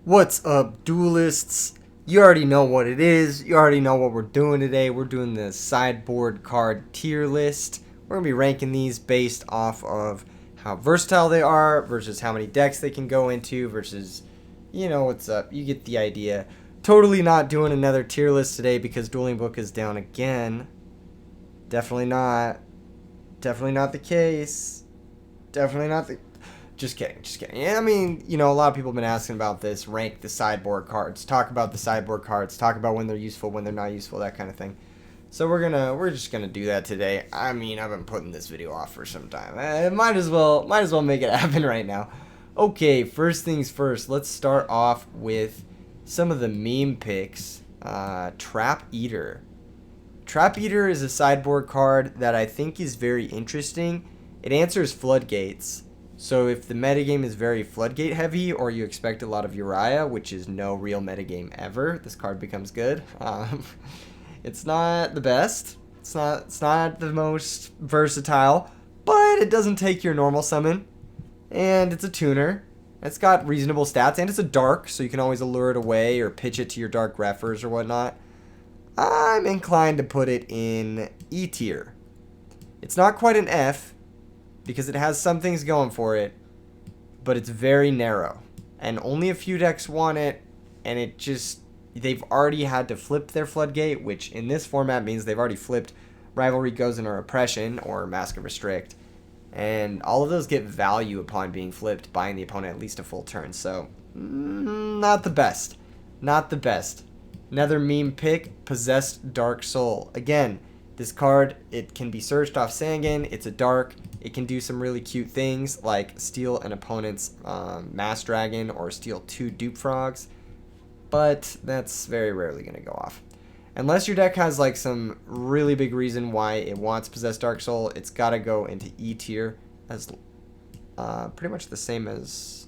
What's up, duelists? You already know what it is. You already know what we're doing today. We're doing the sideboard card tier list. We're going to be ranking these based off of how versatile they are versus how many decks they can go into versus, you know what's up. You get the idea. Totally not doing another tier list today because Dueling Book is down again. Definitely not. Definitely not the case. Definitely not the... Just kidding, just kidding. Yeah, I mean, you know, a lot of people have been asking about this. Rank the sideboard cards. Talk about the sideboard cards. Talk about when they're useful, when they're not useful, that kind of thing. So we're just gonna do that today. I mean, I've been putting this video off for some time. Might as well make it happen right now. Okay, first things first. Let's start off with some of the meme picks. Trap Eater. Trap Eater is a sideboard card that I think is very interesting. It answers floodgates. So if the metagame is very floodgate heavy, or you expect a lot of Uriah, which is no real metagame ever, this card becomes good. It's not the best. It's not the most versatile, but it doesn't take your normal summon, and it's a tuner. It's got reasonable stats, and it's a dark, so you can always allure it away or pitch it to your dark refers or whatnot. I'm inclined to put it in E tier. It's not quite an F, because it has some things going for it, but it's very narrow. And only a few decks want it, and they've already had to flip their floodgate, which in this format means they've already flipped Rivalry Goes into Oppression or Mask of Restrict. And all of those get value upon being flipped, buying the opponent at least a full turn. So, not the best. Not the best. Another meme pick, Possessed Dark Soul. Again, this card, it can be searched off Sangan. It's a dark. It can do some really cute things like steal an opponent's Mass Dragon or steal 2 Dupe Frogs. But that's very rarely going to go off. Unless your deck has like some really big reason why it wants Possessed Dark Soul, it's got to go into E tier as pretty much the same as...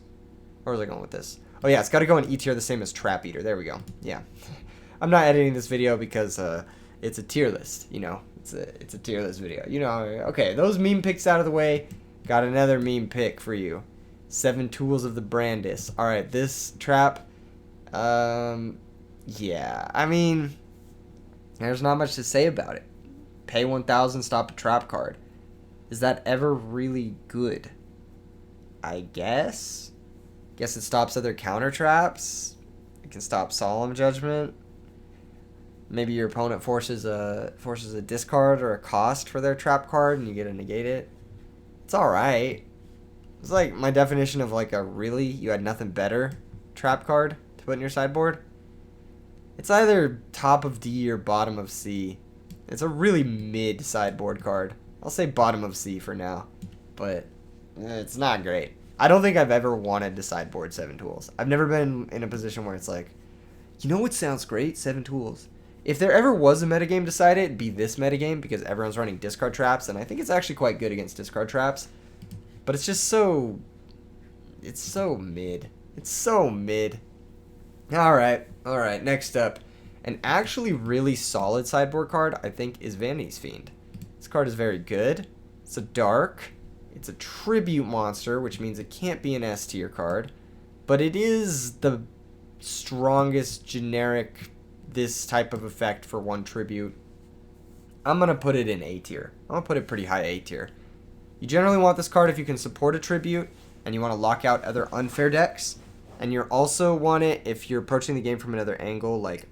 Where was I going with this? Oh yeah, it's got to go in E tier the same as Trap Eater. There we go. Yeah. I'm not editing this video because... it's a tier list, you know. It's a tier list video. You know, okay, those meme picks out of the way. Got another meme pick for you. 7 Tools of the Brandis. Alright, this trap, yeah. I mean, there's not much to say about it. Pay 1,000, stop a trap card. Is that ever really good? I guess? Guess it stops other counter traps. It can stop Solemn Judgment. Maybe your opponent forces a discard or a cost for their trap card and you get to negate it. It's alright. It's like my definition of like a really, you had nothing better trap card to put in your sideboard. It's either top of D or bottom of C. It's a really mid sideboard card. I'll say bottom of C for now. But it's not great. I don't think I've ever wanted to sideboard 7 Tools. I've never been in a position where it's like, you know what sounds great? 7 Tools. If there ever was a metagame to side it, it'd be this metagame because everyone's running discard traps, and I think it's actually quite good against discard traps. But it's just so... It's so mid. It's so mid. Alright, next up. An actually really solid sideboard card, I think, is Vanities Fiend. This card is very good. It's a dark. It's a tribute monster, which means it can't be an S tier card. But it is the strongest generic... this type of effect for 1 tribute. I'm going to put it in A tier. I'm going to put it pretty high A tier. You generally want this card if you can support a tribute and you want to lock out other unfair decks. And you also want it if you're approaching the game from another angle. Like,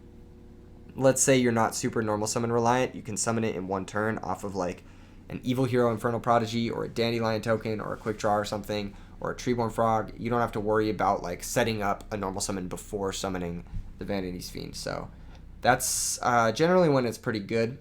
let's say you're not super normal summon reliant. You can summon it in 1 turn off of like an Evil Hero Infernal Prodigy or a Dandelion token or a Quick Draw or something or a Treeborn Frog. You don't have to worry about like setting up a normal summon before summoning the Vanities Fiend. So... that's generally when it's pretty good.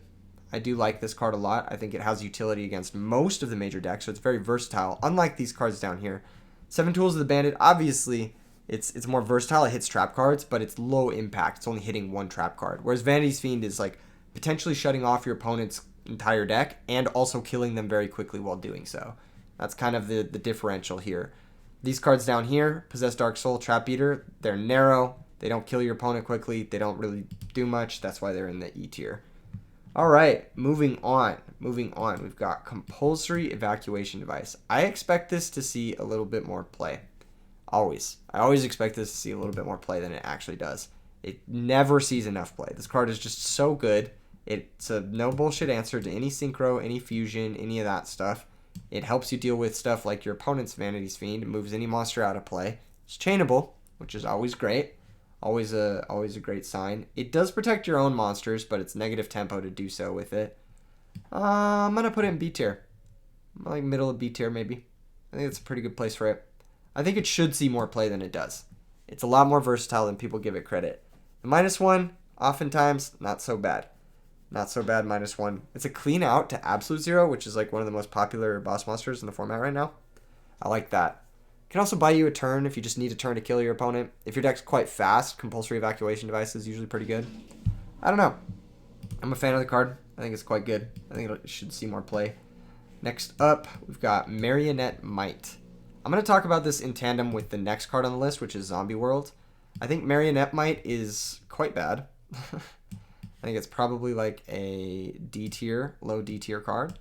I do like this card a lot. I think it has utility against most of the major decks, so it's very versatile. Unlike these cards down here. 7 Tools of the Bandit, obviously, it's more versatile. It hits trap cards, but it's low impact. It's only hitting 1 trap card. Whereas Vanities Fiend is like potentially shutting off your opponent's entire deck and also killing them very quickly while doing so. That's kind of the differential here. These cards down here, Possessed Dark Soul, Trap Eater, they're narrow. They don't kill your opponent quickly. They don't really do much. That's why they're in the E tier. All right, moving on. We've got Compulsory Evacuation Device. I expect this to see a little bit more play. Always. I always expect this to see a little bit more play than it actually does. It never sees enough play. This card is just so good. It's a no bullshit answer to any synchro, any fusion, any of that stuff. It helps you deal with stuff like your opponent's Vanities Fiend. It moves any monster out of play. It's chainable, which is always great. Always a great sign. It does protect your own monsters, but it's negative tempo to do so with it. I'm going to put it in B tier. Like middle of B tier, maybe. I think it's a pretty good place for it. I think it should see more play than it does. It's a lot more versatile than people give it credit. The -1, oftentimes, not so bad. Not so bad, -1. It's a clean out to Absolute Zero, which is like one of the most popular boss monsters in the format right now. I like that. It can also buy you a turn if you just need a turn to kill your opponent. If your deck's quite fast, Compulsory Evacuation device is usually pretty good. I don't know. I'm a fan of the card. I think it's quite good. I think it should see more play. Next up, we've got Marionette Might. I'm going to talk about this in tandem with the next card on the list, which is Zombie World. I think Marionette Might is quite bad. I think it's probably like a D tier, low D tier card.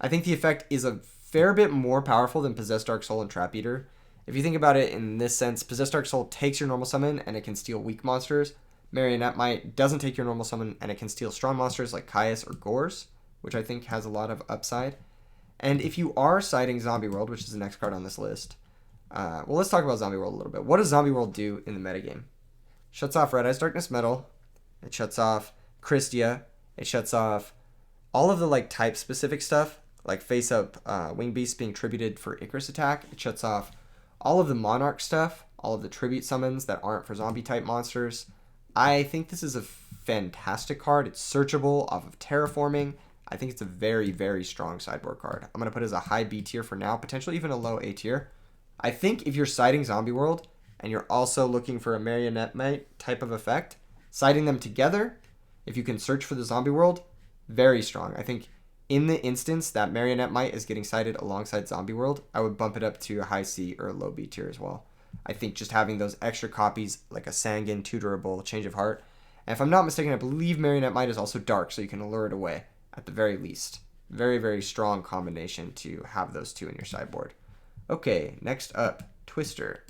I think the effect is a fair bit more powerful than Possessed Dark Soul and Trap Eater. If you think about it in this sense, Possessed Dark Soul takes your normal summon and it can steal weak monsters. Marionette Might doesn't take your normal summon and it can steal strong monsters like Caius or Gores, which I think has a lot of upside. And if you are citing Zombie World, which is the next card on this list, well, let's talk about Zombie World a little bit. What does Zombie World do in the metagame? Shuts off Red Eyes Darkness Metal. It shuts off Christia. It shuts off all of the like type specific stuff, like face up Wing Beast being tributed for Icarus attack. It shuts off all of the Monarch stuff, all of the tribute summons that aren't for zombie type monsters. I think this is a fantastic card. It's searchable off of Terraforming. I think it's a very, very strong sideboard card. I'm going to put it as a high B tier for now, potentially even a low A tier. I think if you're citing Zombie World and you're also looking for a Marionette Might type of effect, citing them together, if you can search for the Zombie World, very strong. I think in the instance that Marionette Might is getting cited alongside Zombie World, I would bump it up to a high C or a low B tier as well. I think just having those extra copies, like a Sanguine, Tutorable, Change of Heart. And if I'm not mistaken, I believe Marionette Might is also dark, so you can lure it away at the very least. Very, very strong combination to have those two in your sideboard. Okay, next up, Twister.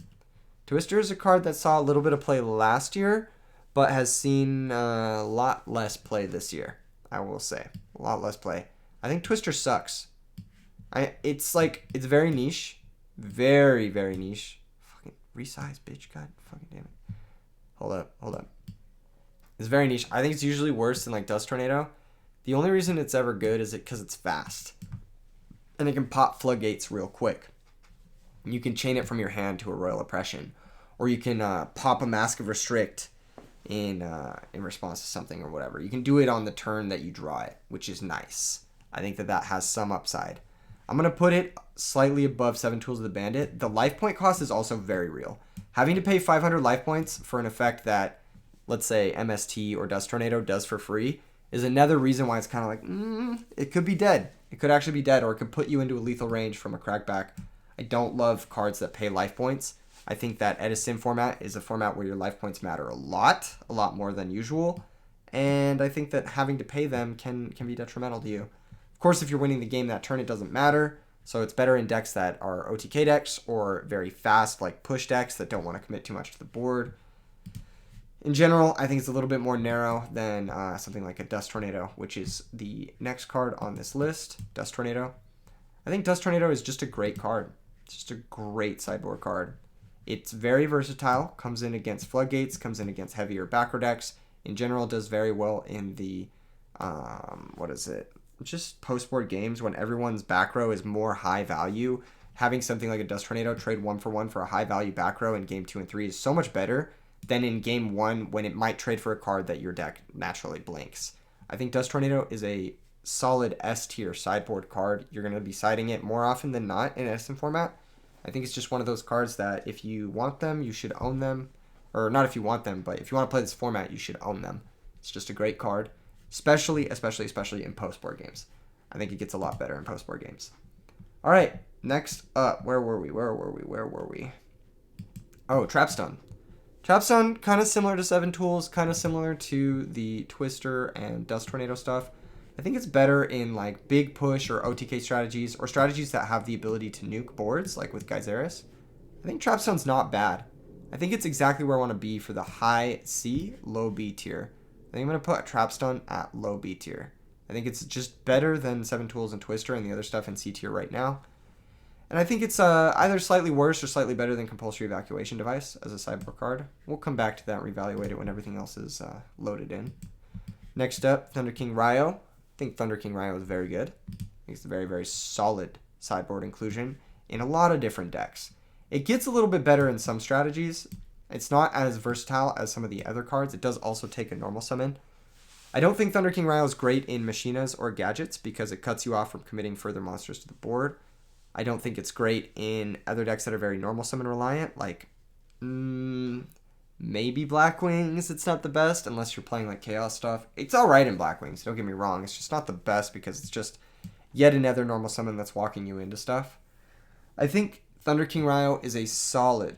Twister is a card that saw a little bit of play last year, but has seen a lot less play this year, I will say. A lot less play. I think Twister sucks. It's very niche. Very, very niche. Fucking resize, bitch. God fucking damn it. Hold up. It's very niche. I think it's usually worse than like Dust Tornado. The only reason it's ever good is because it's fast. And it can pop floodgates real quick. You can chain it from your hand to a Royal Oppression. Or you can pop a Mask of Restrict in response to something or whatever. You can do it on the turn that you draw it, which is nice. I think that has some upside. I'm going to put it slightly above 7 Tools of the Bandit. The life point cost is also very real. Having to pay 500 life points for an effect that, let's say, MST or Dust Tornado does for free is another reason why it's kind of like, it could be dead. It could actually be dead, or it could put you into a lethal range from a crackback. I don't love cards that pay life points. I think that Edison format is a format where your life points matter a lot more than usual. And I think that having to pay them can be detrimental to you. Of course, if you're winning the game that turn, it doesn't matter. So it's better in decks that are OTK decks or very fast, like push decks that don't want to commit too much to the board. In general, I think it's a little bit more narrow than something like a Dust Tornado, which is the next card on this list, Dust Tornado. I think Dust Tornado is just a great card. It's just a great sideboard card. It's very versatile, comes in against Floodgates, comes in against heavier backer decks. In general, does very well in the, just post-board games when everyone's back row is more high value. Having something like a Dust Tornado trade 1-for-1 for a high value back row in game 2 and 3 is so much better than in game 1 when it might trade for a card that your deck naturally blinks. I think Dust Tornado is a solid S tier sideboard card. You're going to be siding it more often than not in Edison format. I think it's just one of those cards that if you want them, you should own them. Or not if you want them, but if you want to play this format, you should own them. It's just a great card, especially in post-board games. I think it gets a lot better in post-board games. All right, next up, where were we? Oh, Trapstone. Trapstone, kind of similar to 7 Tools, kind of similar to the Twister and Dust Tornado stuff. I think it's better in like big push or OTK strategies or strategies that have the ability to nuke boards, like with Geyseris. I I think Trapstone's not bad. I think it's exactly where I want to be for the high C, low B tier. I think I'm going to put Trapstone at low B tier. I think it's just better than 7 Tools and Twister and the other stuff in C tier right now. And I think it's either slightly worse or slightly better than Compulsory Evacuation Device as a sideboard card. We'll come back to that and reevaluate it when everything else is loaded in. Next up, Thunder King Rio. I think Thunder King Rio is very good. I think it's a very, very solid sideboard inclusion in a lot of different decks. It gets a little bit better in some strategies. It's not as versatile as some of the other cards. It does also take a normal summon. I don't think Thunder King Rio is great in Machinas or Gadgets because it cuts you off from committing further monsters to the board. I don't think it's great in other decks that are very normal summon reliant, like maybe Blackwings. It's not the best unless you're playing like Chaos stuff. It's alright in Blackwings, don't get me wrong. It's just not the best because it's just yet another normal summon that's walking you into stuff. I think Thunder King Rio is a solid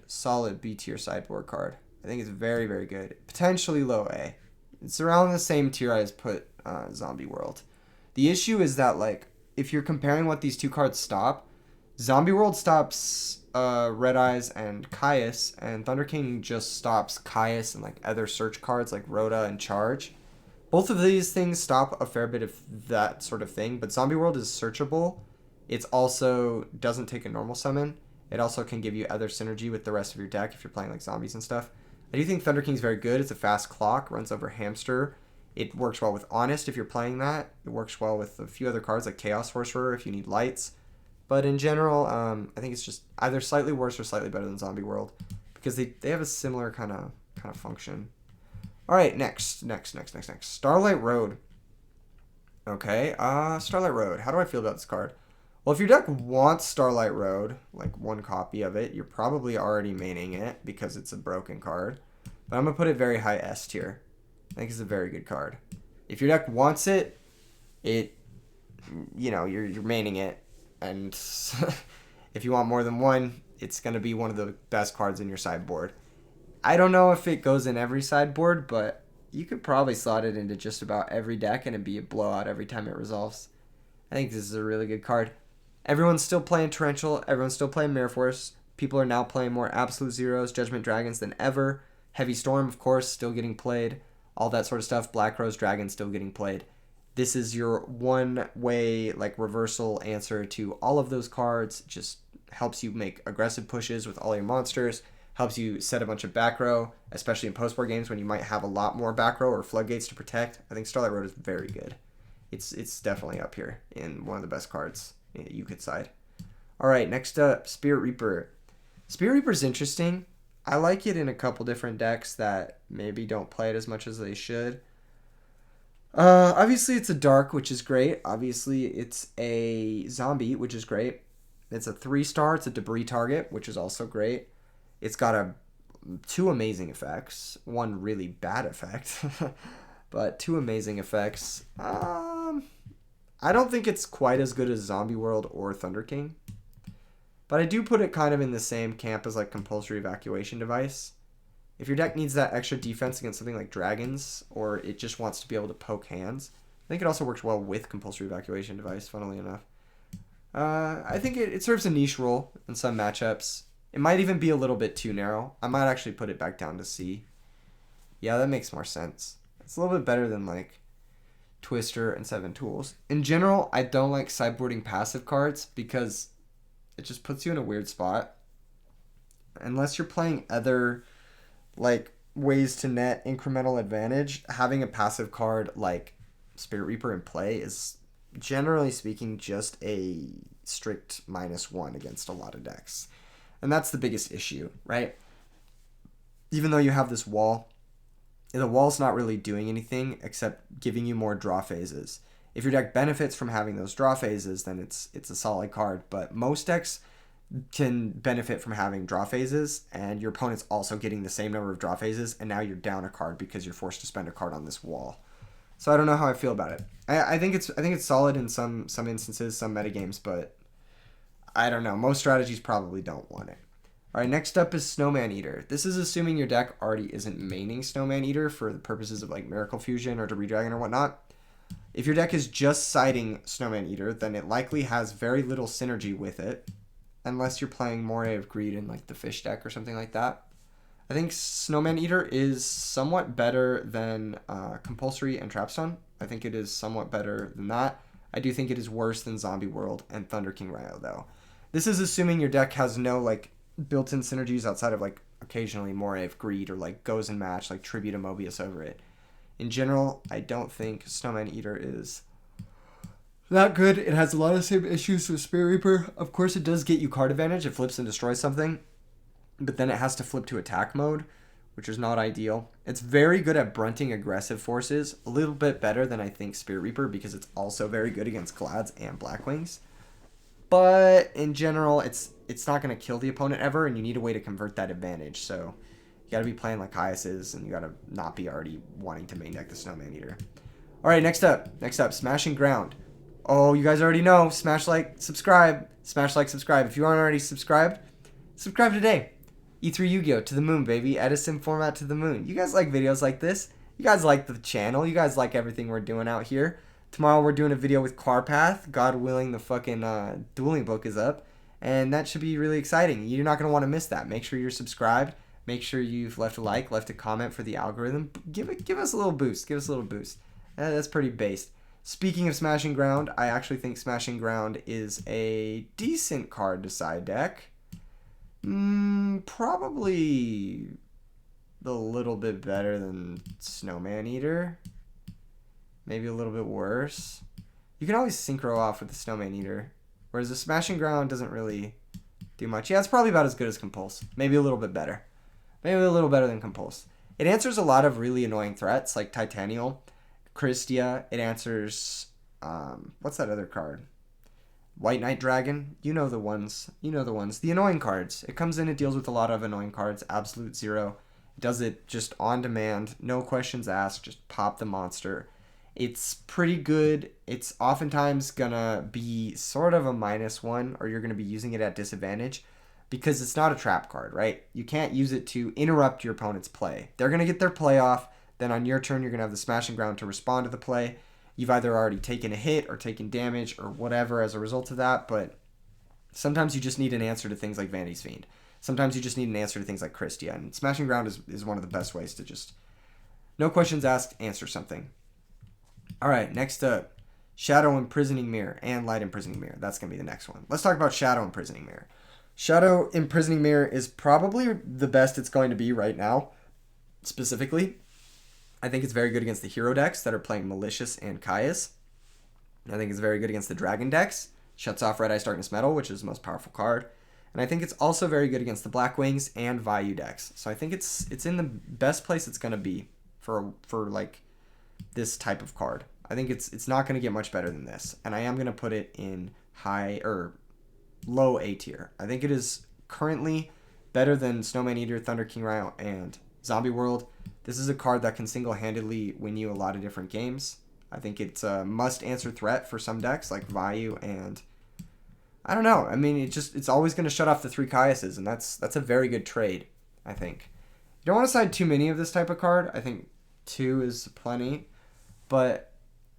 B tier sideboard card. I think it's very, very good. Potentially low A. It's around the same tier I put Zombie World. The issue is that, like, if you're comparing what these two cards stop, Zombie World stops Red Eyes and Caius, and Thunder King just stops Caius and like other search cards like Rhoda and Charge. Both of these things stop a fair bit of that sort of thing, but Zombie World is searchable. It also doesn't take a normal summon. It also can give you other synergy with the rest of your deck if you're playing like zombies and stuff. I do think Thunder King's very good. It's a fast clock, runs over Hamster. It works well with Honest if you're playing that. It works well with a few other cards like Chaos Sorcerer if you need lights. But in general, I think it's just either slightly worse or slightly better than Zombie World because they have a similar kind of function. All right, next. Starlight Road. Okay, Starlight Road. How do I feel about this card? Well, if your deck wants Starlight Road, like one copy of it, you're probably already maining it because it's a broken card. But I'm going to put it very high S tier. I think it's a very good card. If your deck wants it, you're maining it. And if you want more than one, it's going to be one of the best cards in your sideboard. I don't know if it goes in every sideboard, but you could probably slot it into just about every deck and it'd be a blowout every time it resolves. I think this is a really good card. Everyone's still playing Torrential. Everyone's still playing Mirror Force. People are now playing more Absolute Zeros, Judgment Dragons than ever. Heavy Storm, of course, still getting played. All that sort of stuff. Black Rose Dragon still getting played. This is your one-way, like, reversal answer to all of those cards. Just helps you make aggressive pushes with all your monsters. Helps you set a bunch of back row, especially in post-board games when you might have a lot more back row or floodgates to protect. I think Starlight Road is very good. It's definitely up here in one of the best cards you could side. All right, next up, Spirit Reaper. Spirit Reaper's interesting. I like it in a couple different decks that maybe don't play it as much as they should. Obviously, it's a dark, which is great. Obviously, it's a zombie, which is great. It's a 3-star. It's a debris target, which is also great. It's got two amazing effects. One really bad effect, but two amazing effects. I don't think it's quite as good as Zombie World or Thunder King, but I do put it kind of in the same camp as like Compulsory Evacuation Device. If your deck needs that extra defense against something like dragons, or it just wants to be able to poke hands, I think it also works well with Compulsory Evacuation Device, funnily enough. I think it serves a niche role in some matchups. It might even be a little bit too narrow. I might actually put it back down to C. Yeah, that makes more sense. It's a little bit better than like Twister and 7 Tools. In general, I don't like sideboarding passive cards because it just puts you in a weird spot. Unless you're playing other like ways to net incremental advantage, having a passive card like Spirit Reaper in play is generally speaking just a strict -1 against a lot of decks. And that's the biggest issue, right? Even though you have this wall, the wall's not really doing anything except giving you more draw phases. If your deck benefits from having those draw phases, then it's a solid card. But most decks can benefit from having draw phases, and your opponent's also getting the same number of draw phases, and now you're down a card because you're forced to spend a card on this wall. So I don't know how I feel about it. I think it's solid in some instances, some metagames, but I don't know. Most strategies probably don't want it. All right, next up is Snowman Eater. This is assuming your deck already isn't maining Snowman Eater for the purposes of like Miracle Fusion or Debris Dragon or whatnot. If your deck is just siding Snowman Eater, then it likely has very little synergy with it. unless you're playing Moray of Greed in like the fish deck or something like that. I think Snowman Eater is somewhat better than Compulsory and Trapstone. I think it is somewhat better than that. I do think it is worse than Zombie World and Thunder King Rio, though. This is assuming your deck has no like built-in synergies outside of like occasionally Moray of Greed or like goes and match like Tribute to Mobius over it. In general, I don't think Snowman Eater is that good. It has a lot of same issues with Spirit Reaper. Of course, it does get you card advantage. It flips and destroys something. But then it has to flip to attack mode, which is not ideal. It's very good at brunting aggressive forces. A little bit better than I think Spirit Reaper because it's also very good against Glads and Blackwings. But in general, it's not going to kill the opponent ever, and you need a way to convert that advantage. So you got to be playing like Caius's, and you got to not be already wanting to main deck the Snowman Eater. All right, next up, Smashing Ground. Oh, you guys already know. Smash like, subscribe. Smash like, subscribe. If you aren't already subscribed, subscribe today. E3 Yu-Gi-Oh! To the moon, baby. Edison format to the moon. You guys like videos like this? You guys like the channel? You guys like everything we're doing out here? Tomorrow we're doing a video with Carpath. God willing, the fucking dueling book is up. And that should be really exciting. You're not going to want to miss that. Make sure you're subscribed. Make sure you've left a like, left a comment for the algorithm. Give us a little boost. Give us a little boost. That's pretty based. Speaking of Smashing Ground, I actually think Smashing Ground is a decent card to side deck. Probably a little bit better than Snowman Eater. Maybe a little bit worse. You can always synchro off with the Snowman Eater, whereas the Smashing Ground doesn't really do much. Yeah, it's probably about as good as Compulse. Maybe a little bit better. Maybe a little better than Compulse. It answers a lot of really annoying threats like Titanial, Christia. It answers, what's that other card? White Knight Dragon, you know the ones. The annoying cards. It comes in, it deals with a lot of annoying cards. Absolute Zero. It does it just on demand. No questions asked. Just pop the monster. It's pretty good. It's oftentimes gonna be sort of a -1, or you're gonna be using it at disadvantage because it's not a trap card, right? You can't use it to interrupt your opponent's play. They're gonna get their play off. Then on your turn, you're gonna have the Smashing Ground to respond to the play. You've either already taken a hit or taken damage or whatever as a result of that, but sometimes you just need an answer to things like Vanities Fiend. Sometimes you just need an answer to things like Christia, and Smashing Ground is one of the best ways to just, no questions asked, answer something. All right, next up, Shadow Imprisoning Mirror and Light Imprisoning Mirror. That's going to be the next one. Let's talk about Shadow Imprisoning Mirror. Shadow Imprisoning Mirror is probably the best it's going to be right now, specifically. I think it's very good against the hero decks that are playing Malicious and Caius. I think it's very good against the dragon decks. Shuts off Red Ice Darkness Metal, which is the most powerful card. And I think it's also very good against the Blackwings and Vayu decks. So I think it's in the best place it's going to be for like this type of card. I think it's not going to get much better than this. And I am going to put it in high or low A tier. I think it is currently better than Snowman Eater, Thunder King Rio, and Zombie World. This is a card that can single-handedly win you a lot of different games. I think it's a must-answer threat for some decks like Vayu, and I don't know. I mean, it's always going to shut off the 3 Caiuses, and that's a very good trade, I think. You don't want to side too many of this type of card. I think 2 is plenty, but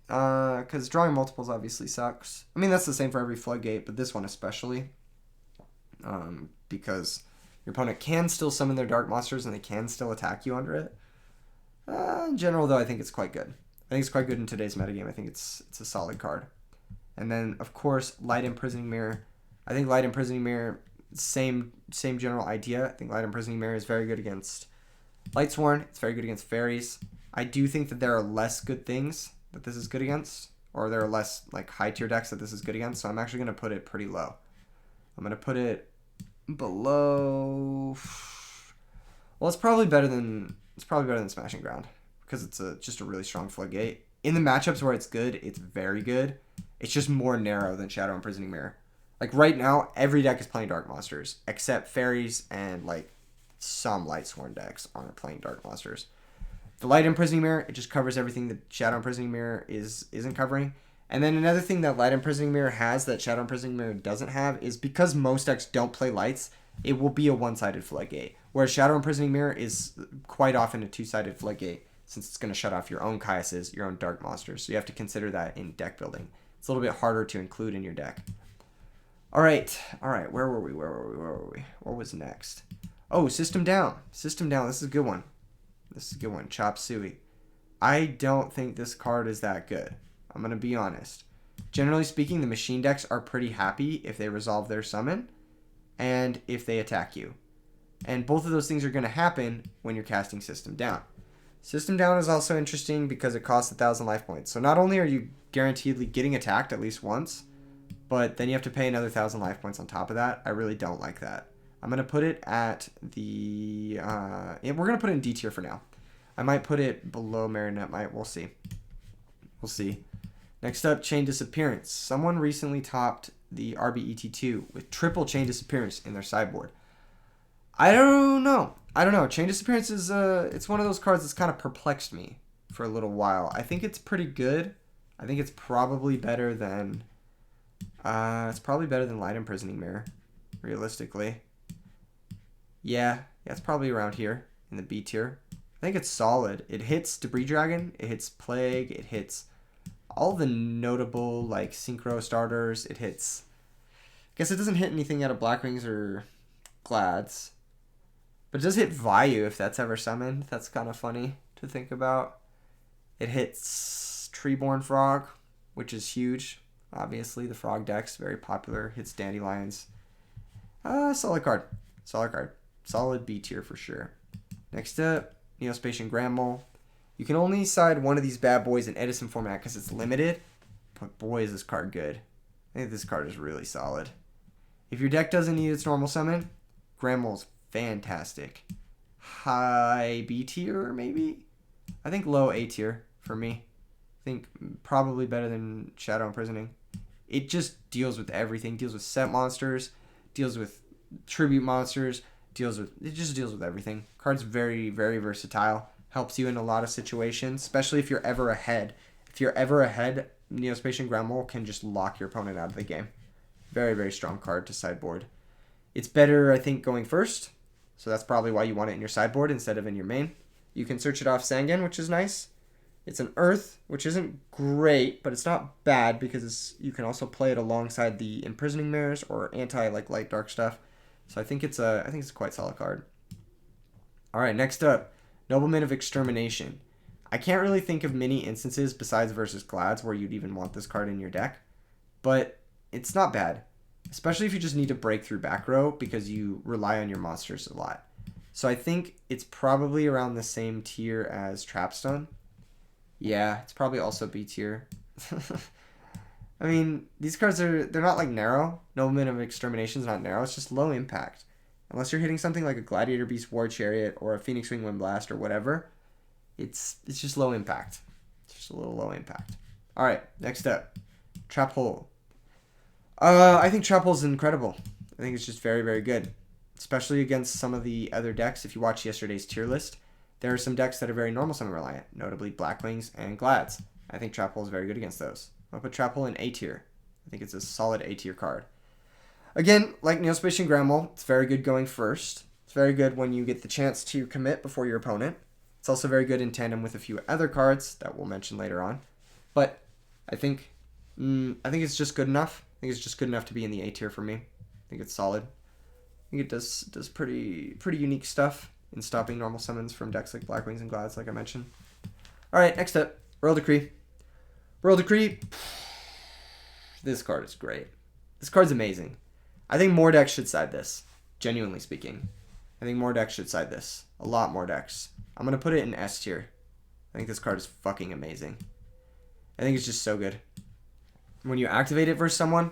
because drawing multiples obviously sucks. I mean, that's the same for every Floodgate, but this one especially, because your opponent can still summon their dark monsters and they can still attack you under it. In general, though, I think it's quite good. I think it's quite good in today's metagame. I think it's a solid card. And then, of course, Light Imprisoning Mirror. I think Light Imprisoning Mirror, same general idea. I think Light Imprisoning Mirror is very good against Lightsworn. It's very good against Fairies. I do think that there are less good things that this is good against, or there are less like high tier decks that this is good against. So I'm actually going to put it pretty low. I'm going to put it below. Well, it's probably better than Smashing Ground because it's just a really strong Floodgate. In the matchups where it's good, it's very good. It's just more narrow than Shadow Imprisoning Mirror. Like right now, every deck is playing Dark Monsters except Fairies and like some Lightsworn decks aren't playing Dark Monsters. The Light Imprisoning Mirror, it just covers everything that Shadow Imprisoning Mirror isn't covering. And then another thing that Light Imprisoning Mirror has that Shadow Imprisoning Mirror doesn't have is because most decks don't play lights, it will be a one-sided Floodgate. Whereas Shadow Imprisoning Mirror is quite often a two-sided Floodgate since it's going to shut off your own Caiuses, your own Dark Monsters. So you have to consider that in deck building. It's a little bit harder to include in your deck. All right. All right. Where were we? Where were we? Where were we? What was next? Oh, System Down. System Down. This is a good one. This is a good one. Chop Suey. I don't think this card is that good. I'm going to be honest. Generally speaking, the machine decks are pretty happy if they resolve their summon and if they attack you. And both of those things are going to happen when you're casting System Down. System Down is also interesting because it costs 1,000 life points. So not only are you guaranteedly getting attacked at least once, but then you have to pay another 1,000 life points on top of that. I really don't like that. I'm going to put it at the... we're going to put it in D tier for now. I might put it below Marionette Might. We'll see. We'll see. Next up, Chain Disappearance. Someone recently topped the RBET2 with triple Chain Disappearance in their sideboard. I don't know. Chain Disappearance is it's one of those cards that's kind of perplexed me for a little while. I think it's pretty good. I think it's probably better than... Light Imprisoning Mirror, realistically. Yeah, it's probably around here in the B tier. I think it's solid. It hits Debris Dragon, it hits Plague, it hits all the notable like synchro starters. It hits... I guess it doesn't hit anything out of Blackwings or Glads. But it does hit Vayu if that's ever summoned. That's kind of funny to think about. It hits Treeborn Frog, which is huge. Obviously, the Frog deck's very popular. Hits Dandelions. Solid card. Solid B tier for sure. Next up, Neospatian Grandmole. You can only side one of these bad boys in Edison format because it's limited. But boy, is this card good. I think this card is really solid. If your deck doesn't need its normal summon, Grandmole's fantastic. High B tier, maybe? I think low A tier for me. I think probably better than Shadow Imprisoning. It just deals with everything. Deals with set monsters. Deals with tribute monsters. It just deals with everything. Card's very, very versatile. Helps you in a lot of situations, especially if you're ever ahead. If you're ever ahead, Neospatian Grandmole can just lock your opponent out of the game. Very, very strong card to sideboard. It's better, I think, going first. So that's probably why you want it in your sideboard instead of in your main. You can search it off Sangan, which is nice. It's an Earth, which isn't great, but it's not bad because you can also play it alongside the Imprisoning Mirrors or light dark stuff. So I think it's a quite solid card. All right, next up, Noblemen of Extermination. I can't really think of many instances besides versus Glads where you'd even want this card in your deck, but it's not bad, especially if you just need to break through back row because you rely on your monsters a lot. So I think it's probably around the same tier as Trapstone. Yeah, it's probably also B tier. I mean, these cards they're not like narrow. Nobleman of Extermination is not narrow. It's just low impact. Unless you're hitting something like a Gladiator Beast War Chariot or a Phoenix Wing Wind Blast or whatever, it's just low impact. It's just a little low impact. All right, next up, Trap Hole. I think Trap Hole is incredible. I think it's just very, very good, especially against some of the other decks. If you watch yesterday's tier list, there are some decks that are very normal summon reliant, notably Blackwings and Glads. I think Trap Hole is very good against those. I'll put Trap Hole in A tier. I think it's a solid A tier card. Again, like Neospatian Grandmole, it's very good going first. It's very good when you get the chance to commit before your opponent. It's also very good in tandem with a few other cards that we'll mention later on. But I think it's just good enough. I think it's just good enough to be in the A tier for me. I think it's solid. I think it does pretty unique stuff in stopping normal summons from decks like Blackwings and Glads, like I mentioned. All right, next up, Royal Decree. Royal Decree. This card is great. This card's amazing. I think more decks should side this, genuinely speaking. I think more decks should side this. A lot more decks. I'm going to put it in S tier. I think this card is fucking amazing. I think it's just so good. When you activate it versus someone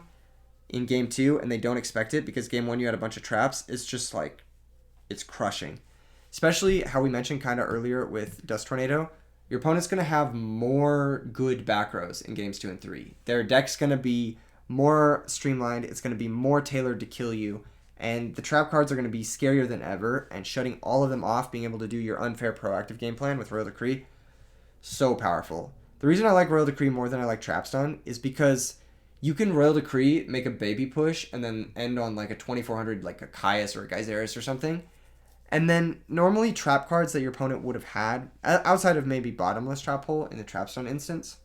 in game 2 and they don't expect it because game 1 you had a bunch of traps, it's just like, it's crushing. Especially how we mentioned kind of earlier with Dust Tornado. Your opponent's going to have more good back rows in games 2 and 3. Their deck's going to be more streamlined. It's going to be more tailored to kill you. And the trap cards are going to be scarier than ever. And shutting all of them off, being able to do your unfair proactive game plan with Royal Decree, so powerful. The reason I like Royal Decree more than I like Trapstone is because you can Royal Decree, make a baby push, and then end on like a 2400, like a Caius or a Geyseris or something. And then normally trap cards that your opponent would have had, outside of maybe Bottomless Trap Hole in the Trapstone instance,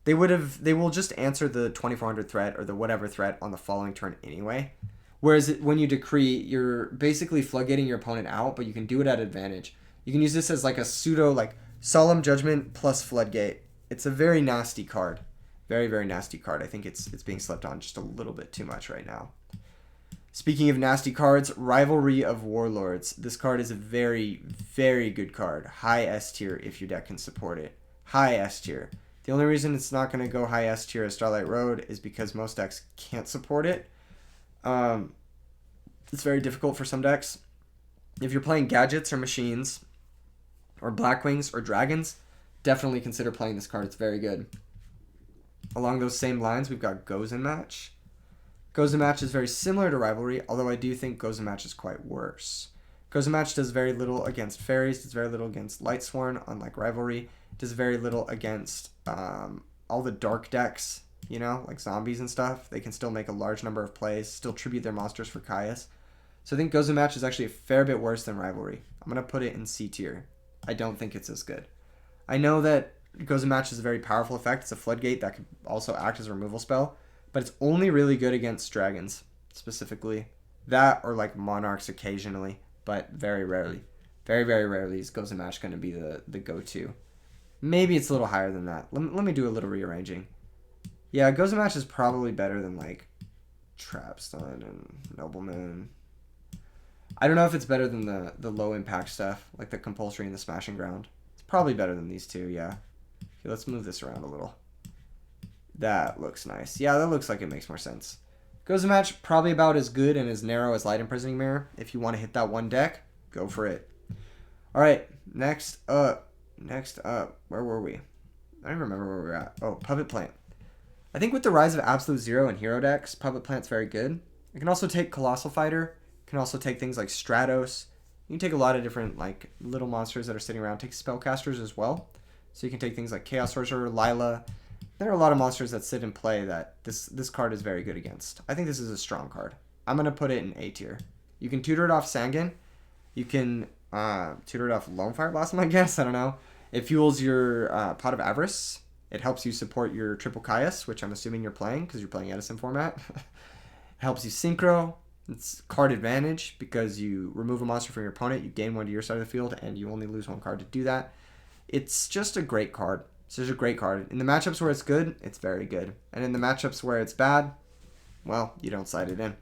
They will just answer the 2400 threat or the whatever threat on the following turn anyway. Whereas when you decree, you're basically floodgating your opponent out, but you can do it at advantage. You can use this as like a pseudo like Solemn Judgment plus Floodgate. It's a very nasty card. Very, very nasty card. I think it's being slept on just a little bit too much right now. Speaking of nasty cards, Rivalry of Warlords. This card is a very, very good card. High S tier if your deck can support it. High S tier. The only reason it's not going to go high S tier as Starlight Road is because most decks can't support it. It's very difficult for some decks. If you're playing gadgets or machines or Blackwings or dragons, definitely consider playing this card. It's very good. Along those same lines, we've got Gozen Match. Gozen Match is very similar to Rivalry, although I do think Gozen Match is quite worse. Gozen Match does very little against fairies, does very little against Lightsworn, unlike Rivalry. Does very little against all the dark decks, you know, like zombies and stuff. They can still make a large number of plays, still tribute their monsters for Caius. So I think Gozen Match is actually a fair bit worse than Rivalry. I'm going to put it in C tier. I don't think it's as good. I know that Gozen Match is a very powerful effect. It's a floodgate that could also act as a removal spell, but it's only really good against dragons, specifically. That or like monarchs occasionally, but very rarely. Very, very rarely is Gozen Match going to be the go-to. Maybe it's a little higher than that. Let me do a little rearranging. Yeah, Gozen Match is probably better than like Trapstun and Noblemen. I don't know if it's better than the low impact stuff, like the Compulsory and the Smashing Ground. It's probably better than these two, yeah. Okay, let's move this around a little. That looks nice. Yeah, that looks like it makes more sense. Gozen Match, probably about as good and as narrow as Light Imprisoning Mirror. If you want to hit that one deck, go for it. Alright, next up, where were we? I don't even remember where we were at. Oh, Puppet Plant. I think with the rise of Absolute Zero and Hero decks, Puppet Plant's very good. You can also take Colossal Fighter. You can also take things like Stratos. You can take a lot of different like little monsters that are sitting around. Take Spellcasters as well. So you can take things like Chaos Sorcerer, Lila. There are a lot of monsters that sit in play that this card is very good against. I think this is a strong card. I'm going to put it in A tier. You can tutor it off Sangan. You can tutor it off Lone Fire Blossom, I guess. I don't know. It fuels your Pot of Avarice. It helps you support your Triple Caius, which I'm assuming you're playing because you're playing Edison format. It helps you Synchro. It's card advantage because you remove a monster from your opponent, you gain one to your side of the field, and you only lose one card to do that. It's just a great card. It's just a great card. In the matchups where it's good, it's very good. And in the matchups where it's bad, well, you don't side it in.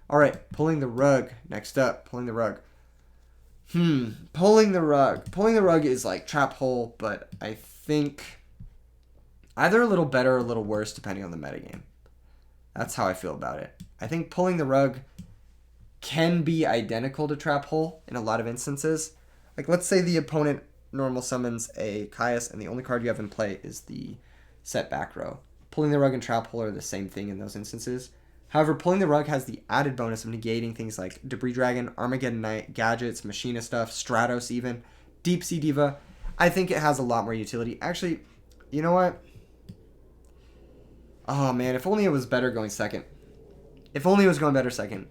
Alright, Pulling the Rug. Next up, Pulling the Rug. Pulling the Rug. Pulling the Rug is like Trap Hole, but I think either a little better or a little worse depending on the metagame. That's how I feel about it. I think Pulling the Rug can be identical to Trap Hole in a lot of instances. Like, let's say the opponent normal summons a Caius and the only card you have in play is the set back row. Pulling the Rug and Trap Hole are the same thing in those instances. However, Pulling the Rug has the added bonus of negating things like Debris Dragon, Armageddon Knight, Gadgets, Machina stuff, Stratos even, Deep Sea Diva. I think it has a lot more utility. Actually, you know what? Oh man, if only it was better going second. If only it was going better second.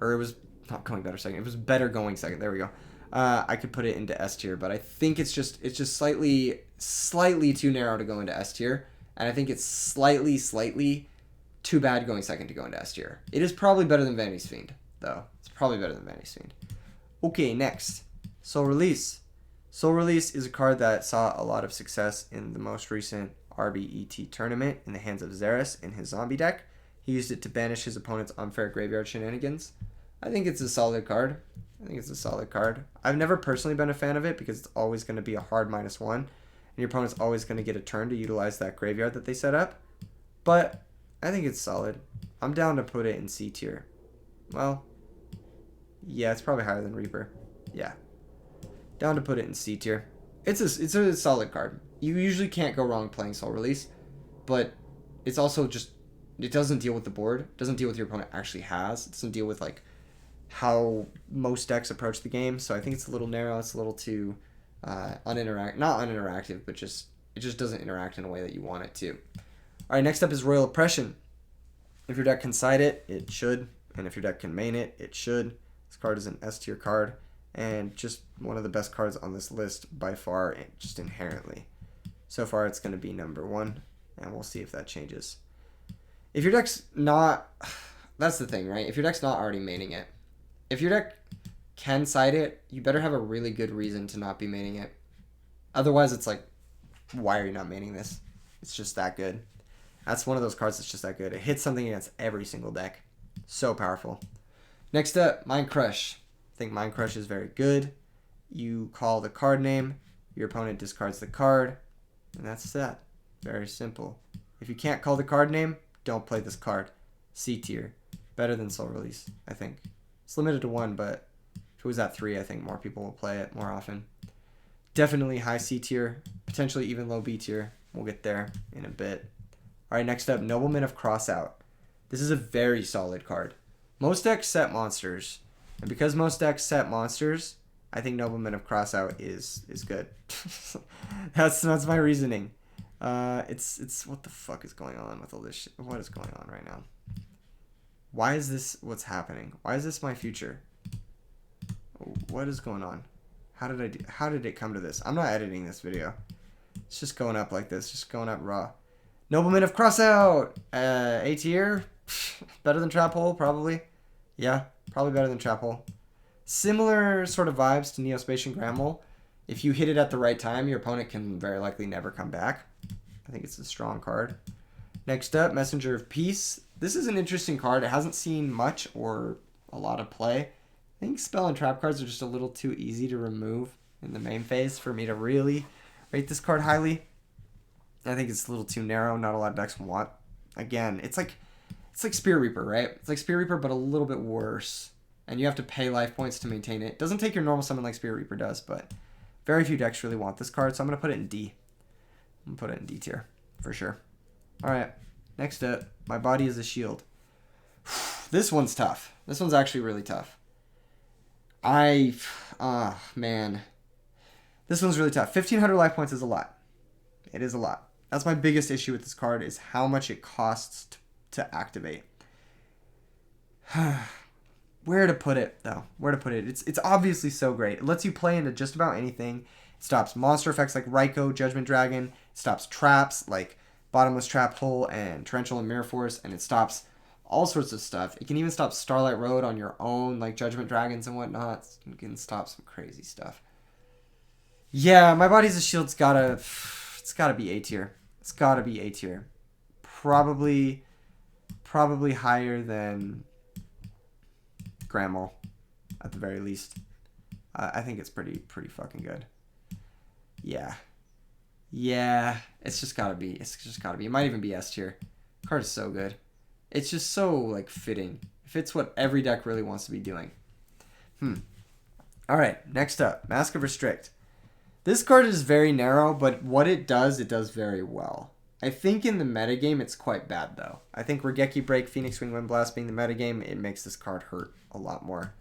Or it was not going better second. It was better going second. There we go. I could put it into S tier, but I think it's just slightly too narrow to go into S tier. And I think it's slightly too bad going second to go into S tier. It is probably better than Vanities Fiend, though. It's probably better than Vanities Fiend. Okay, next. Soul Release. Soul Release is a card that saw a lot of success in the most recent RBET tournament in the hands of Xeris in his zombie deck. He used it to banish his opponent's unfair graveyard shenanigans. I think it's a solid card. I've never personally been a fan of it because it's always going to be a hard -1, and your opponent's always going to get a turn to utilize that graveyard that they set up. But I think it's solid. I'm down to put it in C tier. Well, yeah, it's probably higher than Reaper. Yeah. Down to put it in C tier. It's a solid card. You usually can't go wrong playing Soul Release, but it's also just, it doesn't deal with the board. It doesn't deal with your opponent actually has. It doesn't deal with like how most decks approach the game. So I think it's a little narrow. It's a little too not uninteractive, but it just doesn't interact in a way that you want it to. All right, next up is Royal Oppression. If your deck can side it, it should, and if your deck can main it, it should. This card is an S tier card, and just one of the best cards on this list by far, just inherently. So far, it's going to be number 1. And we'll see if that changes. If your deck's not... That's the thing, right? If your deck's not already maining it. If your deck can side it, you better have a really good reason to not be maining it. Otherwise, it's like, why are you not maining this? It's just that good. That's one of those cards that's just that good. It hits something against every single deck. So powerful. Next up, Mind Crush. I think Mind Crush is very good. You call the card name. Your opponent discards the card. And that's that. Very simple. If you can't call the card name, don't play this card. C tier. Better than Soul Release, I think. It's limited to 1, but if it was at 3, I think more people will play it more often. Definitely high C tier. Potentially even low B tier. We'll get there in a bit. Alright, next up, Noblemen of Crossout. This is a very solid card. Most decks set monsters. And because most decks set monsters, I think Noblemen of Crossout is good. That's my reasoning. It's what the fuck is going on with all this shit? What is going on right now? Why is this what's happening? Why is this my future? What is going on? How did it come to this? I'm not editing this video. It's just going up like this, just going up raw. Noblemen of Crossout! A tier? Better than Trap Hole, probably. Yeah, probably better than Trap Hole. Similar sort of vibes to Neospatian Grammel. If you hit it at the right time, your opponent can very likely never come back. I think it's a strong card. Next up, Messenger of Peace. This is an interesting card. It hasn't seen much or a lot of play. I think spell and trap cards are just a little too easy to remove in the main phase for me to really rate this card highly. I think it's a little too narrow. Not a lot of decks want. Again, it's like Spear Reaper, right? It's like Spear Reaper, but a little bit worse. And you have to pay life points to maintain it. It doesn't take your normal summon like Spear Reaper does, but very few decks really want this card, so I'm going to put it in D. I'm going to put it in D tier, for sure. Alright, next up, My Body is a Shield. This one's tough. This one's actually really tough. Man. This one's really tough. 1,500 life points is a lot. It is a lot. That's my biggest issue with this card, is how much it costs to activate. Where to put it, though? Where to put it? It's obviously so great. It lets you play into just about anything. It stops monster effects like Raikou, Judgment Dragon. It stops traps like Bottomless Trap Hole and Torrential and Mirror Force. And it stops all sorts of stuff. It can even stop Starlight Road on your own, like Judgment Dragons and whatnot. It can stop some crazy stuff. Yeah, My Body's a Shield's it's gotta be A tier. It's gotta be A tier. Probably higher than Grammel, at the very least. I think it's pretty fucking good. Yeah, it's just gotta be. It might even be S tier. Card is so good. It's just so like fitting. It fits what every deck really wants to be doing. All right, next up, Mask of Restrict. This card is very narrow, but what it does very well. I think in the metagame, it's quite bad, though. I think Raigeki Break, Phoenix Wing, Wind Blast being the metagame, it makes this card hurt a lot more.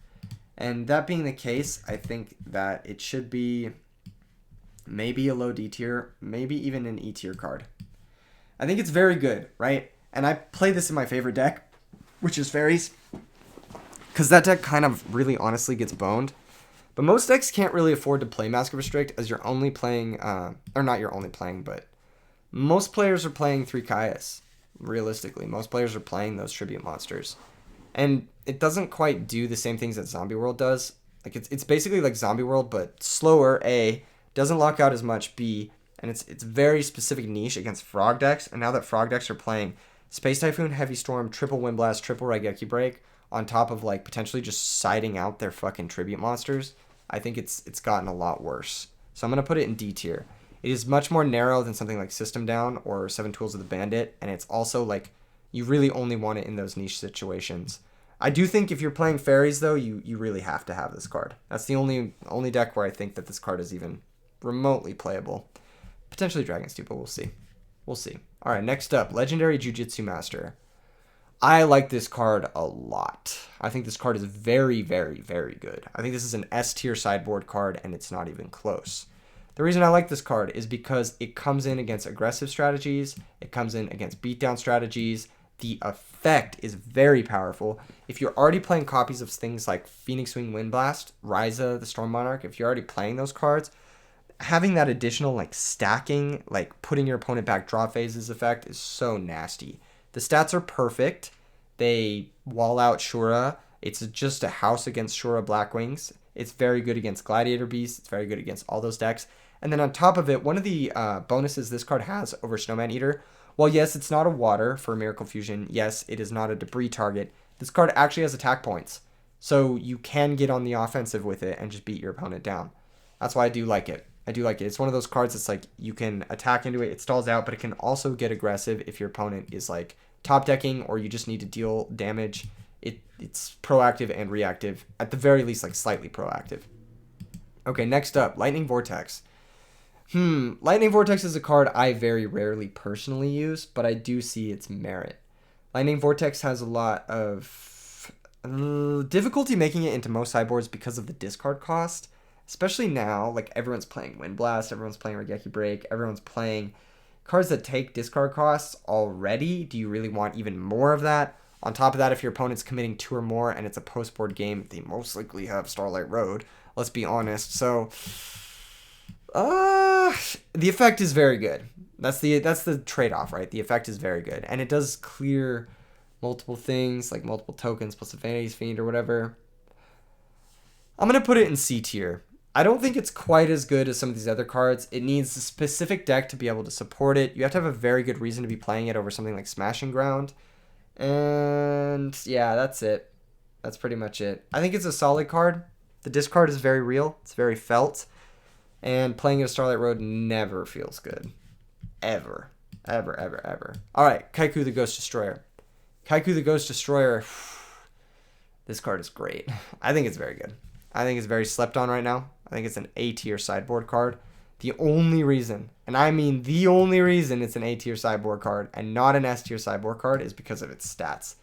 And that being the case, I think that it should be maybe a low D tier, maybe even an E tier card. I think it's very good, right? And I play this in my favorite deck, which is Fairies, because that deck kind of really honestly gets boned. But most decks can't really afford to play Mask of Restrict, as you're only playing, or not you're only playing, but most players are playing 3 Kaias, realistically. Most players are playing those tribute monsters. And it doesn't quite do the same things that Zombie World does. Like it's basically like Zombie World, but slower, A, doesn't lock out as much, B, and it's very specific niche against Frog decks. And now that Frog decks are playing Space Typhoon, Heavy Storm, Triple Wind Blast, Triple Raigeki Break, on top of like potentially just siding out their fucking tribute monsters, I think it's gotten a lot worse. So I'm going to put it in D tier. It is much more narrow than something like System Down or 7 Tools of the Bandit, and it's also like you really only want it in those niche situations. I do think if you're playing Fairies, though, you really have to have this card. That's the only deck where I think that this card is even remotely playable. Potentially Dragons too, but we'll see. We'll see. All right, next up, Legendary Jiu-Jitsu Master. I like this card a lot. I think this card is very, very, very good. I think this is an S tier sideboard card, and it's not even close. The reason I like this card is because it comes in against aggressive strategies. It comes in against beatdown strategies. The effect is very powerful. If you're already playing copies of things like Phoenix Wing Wind Blast, Ryza, the Storm Monarch, if you're already playing those cards, having that additional like stacking, like putting your opponent back draw phases effect is so nasty. The stats are perfect. They wall out Shura. It's just a house against Shura Blackwings. It's very good against Gladiator Beasts. It's very good against all those decks. And then on top of it, one of the bonuses this card has over Snowman Eater, well, yes, it's not a water for Miracle Fusion. Yes, it is not a debris target. This card actually has attack points. So you can get on the offensive with it and just beat your opponent down. That's why I do like it. I do like it. It's one of those cards that's like you can attack into it, it stalls out, but it can also get aggressive if your opponent is like top decking or you just need to deal damage. It's proactive and reactive. At the very least, like slightly proactive. Okay, next up, Lightning Vortex. Lightning Vortex is a card I very rarely personally use, but I do see its merit. Lightning Vortex has a lot of difficulty making it into most sideboards because of the discard cost. Especially now, like everyone's playing Wind Blast, everyone's playing Regeki Break, everyone's playing cards that take discard costs already. Do you really want even more of that? On top of that, if your opponent's committing 2 or more and it's a post-board game, they most likely have Starlight Road. Let's be honest. So, the effect is very good. That's the trade-off, right? The effect is very good. And it does clear multiple things, like multiple tokens plus a Vanities Fiend or whatever. I'm going to put it in C tier. I don't think it's quite as good as some of these other cards. It needs a specific deck to be able to support it. You have to have a very good reason to be playing it over something like Smashing Ground. And yeah, that's it. That's pretty much it. I think it's a solid card. The discard is very real. It's very felt. And playing it a Starlight Road never feels good. Ever. Ever, ever, ever. Alright, Kaiku the Ghost Destroyer. Kaiku the Ghost Destroyer. This card is great. I think it's very good. I think it's very slept on right now. I think it's an A tier sideboard card. The only reason, and I mean the only reason it's an A tier sideboard card and not an S tier sideboard card is because of its stats.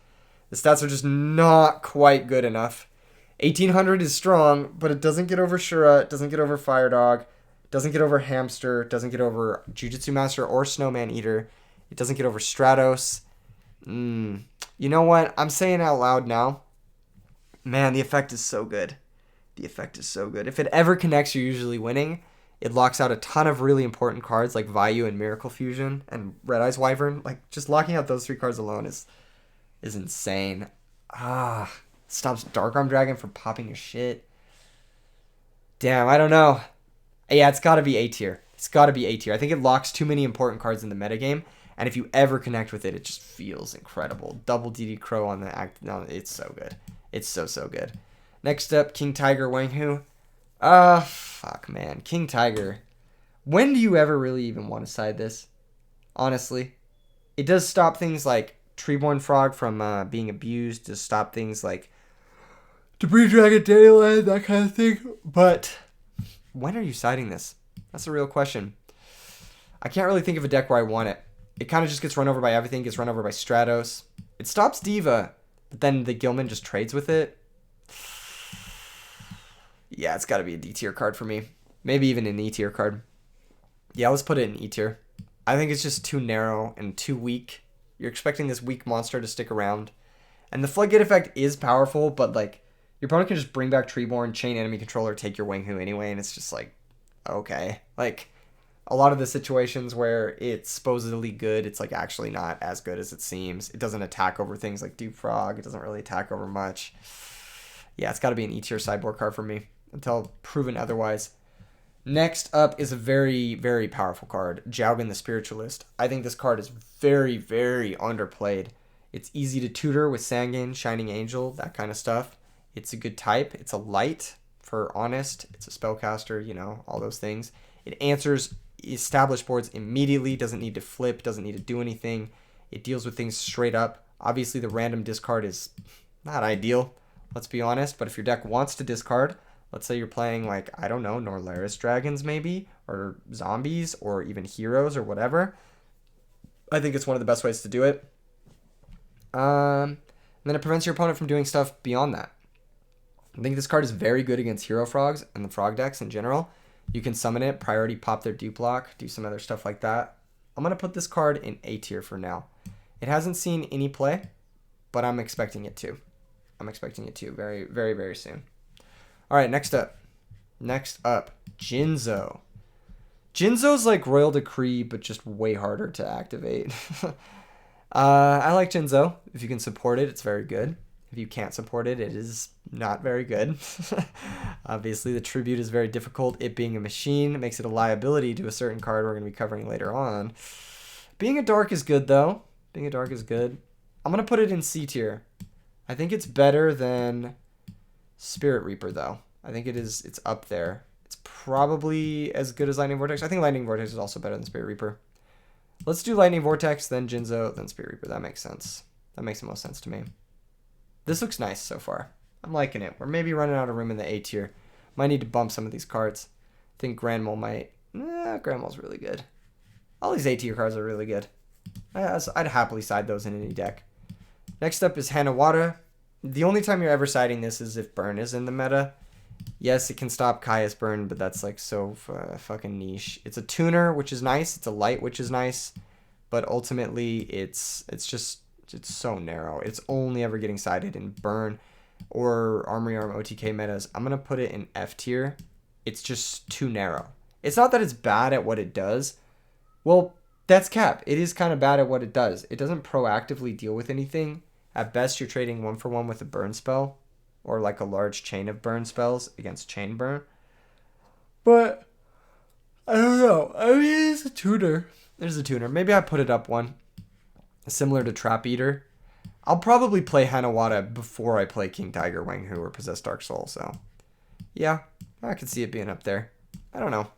The stats are just not quite good enough. 1800 is strong, but it doesn't get over Shura, it doesn't get over Fire Dog, it doesn't get over Hamster, it doesn't get over Jujutsu Master or Snowman Eater, it doesn't get over Stratos. You know what? I'm saying out loud now. Man, the effect is so good. The effect is so good. If it ever connects, you're usually winning. It locks out a ton of really important cards like Vayu and Miracle Fusion and Red Eyes Wyvern. Like, just locking out those 3 cards alone is insane. Stops Dark Arm Dragon from popping your shit. Damn, I don't know. Yeah, it's got to be A tier. It's got to be A tier. I think it locks too many important cards in the metagame. And if you ever connect with it, it just feels incredible. Double DD Crow on the act. No, it's so good. It's so good. Next up, King Tiger Wang-Hu. Fuck, man. King Tiger. When do you ever really even want to side this? Honestly. It does stop things like Treeborn Frog from being abused. Does stop things like Debris Dragon Dayland, that kind of thing. But when are you siding this? That's a real question. I can't really think of a deck where I want it. It kind of just gets run over by everything. Gets run over by Stratos. It stops Diva. But then the Gilman just trades with it. Yeah, it's got to be a D tier card for me. Maybe even an E tier card. Yeah, let's put it in E tier. I think it's just too narrow and too weak. You're expecting this weak monster to stick around. And the Floodgate effect is powerful, but like your opponent can just bring back Treeborn, chain enemy controller, take your Wang-Hu anyway, and it's just like, okay. Like a lot of the situations where it's supposedly good, it's like actually not as good as it seems. It doesn't attack over things like Dupe Frog. It doesn't really attack over much. Yeah, it's got to be an E tier sideboard card for me until proven otherwise. Next up is a very, very powerful card, Jowgen the Spiritualist. I think this card is very, very underplayed. It's easy to tutor with Sangan, Shining Angel, that kind of stuff. It's a good type. It's a light for Honest. It's a spellcaster, you know, all those things. It answers established boards immediately, doesn't need to flip, doesn't need to do anything. It deals with things straight up. Obviously, the random discard is not ideal, let's be honest, but if your deck wants to discard, let's say you're playing like, I don't know, Norlaris Dragons maybe, or Zombies, or even Heroes or whatever, I think it's one of the best ways to do it. And then it prevents your opponent from doing stuff beyond that. I think this card is very good against Hero Frogs and the Frog decks in general. You can summon it, priority pop their dupe lock, do some other stuff like that. I'm going to put this card in A tier for now. It hasn't seen any play, but I'm expecting it to. I'm expecting it to very, very, very soon. All right, next up, Jinzo. Jinzo's like Royal Decree, but just way harder to activate. I like Jinzo. If you can support it, it's very good. If you can't support it, it is not very good. Obviously, the tribute is very difficult. It being a machine makes it a liability to a certain card we're going to be covering later on. Being a dark is good, though. Being a dark is good. I'm going to put it in C tier. I think it's better than Spirit Reaper, though. I think it's up there. It's probably as good as Lightning Vortex. I think Lightning Vortex is also better than Spirit Reaper. Let's do Lightning Vortex, then Jinzo, then Spirit Reaper. That makes sense. That makes the most sense to me. This looks nice so far. I'm liking it. We're maybe running out of room in the A tier. Might need to bump some of these cards. I think Grand Mole might. Grand Mole's really good. All these A tier cards are really good. I'd happily side those in any deck. Next up is Hanawata. The only time you're ever siding this is if Burn is in the meta. Yes, it can stop Kaya's Burn, but that's like so fucking niche. It's a tuner, which is nice. It's a light, which is nice. But ultimately, it's so narrow. It's only ever getting sided in Burn or Armory Arm OTK metas. I'm going to put it in F tier. It's just too narrow. It's not that it's bad at what it does. Well, that's cap. It is kind of bad at what it does. It doesn't proactively deal with anything. At best, you're trading 1-for-1 with a burn spell or like a large chain of burn spells against chain burn. But I don't know. I mean, it's a tuner. There's a tuner. Maybe I put it up one. Similar to Trap Eater. I'll probably play Hanawata before I play King Tiger, Wang Hu, or Possessed Dark Soul. So, yeah, I could see it being up there. I don't know.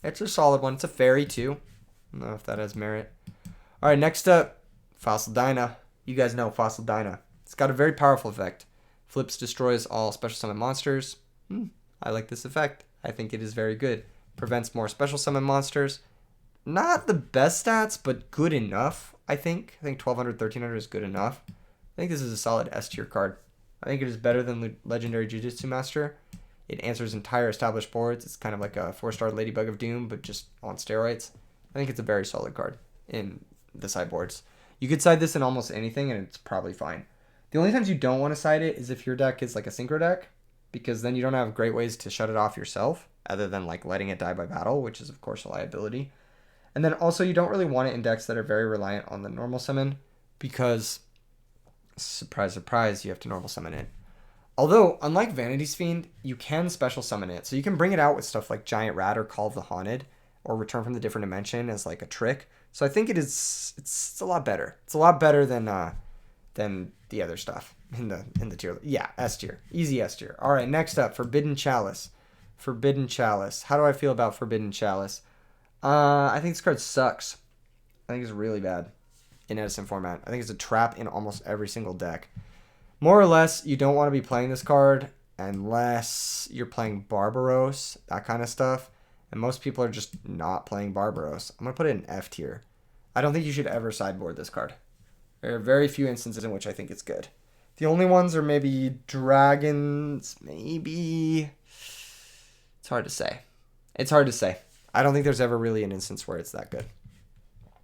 It's a solid one. It's a fairy, too. I don't know if that has merit. All right, next up, Fossildina. You guys know Fossildina. It's got a very powerful effect. Flips, destroys all special summon monsters. I like this effect. I think it is very good. Prevents more special summon monsters. Not the best stats, but good enough, I think. I think 1200, 1300 is good enough. I think this is a solid S tier card. I think it is better than Legendary Jujutsu Master. It answers entire established boards. It's kind of like a 4-star Ladybug of Doom, but just on steroids. I think it's a very solid card in the sideboards. You could side this in almost anything, and it's probably fine. The only times you don't want to side it is if your deck is like a synchro deck, because then you don't have great ways to shut it off yourself, other than like letting it die by battle, which is of course a liability. And then also you don't really want it in decks that are very reliant on the normal summon, because, surprise, surprise, you have to normal summon it. Although, unlike Vanities Fiend, you can special summon it. So you can bring it out with stuff like Giant Rat or Call of the Haunted, or Return from the Different Dimension as like a trick. So I think it's a lot better. It's a lot better than the other stuff in the tier. Yeah, S tier. Easy S tier. All right, next up, Forbidden Chalice. Forbidden Chalice. How do I feel about Forbidden Chalice? I think this card sucks. I think it's really bad in Edison format. I think it's a trap in almost every single deck. More or less, you don't want to be playing this card unless you're playing Barbaros, that kind of stuff. And most people are just not playing Barbaros. I'm going to put it in F tier. I don't think you should ever sideboard this card. There are very few instances in which I think it's good. The only ones are maybe Dragons, maybe. It's hard to say. It's hard to say. I don't think there's ever really an instance where it's that good.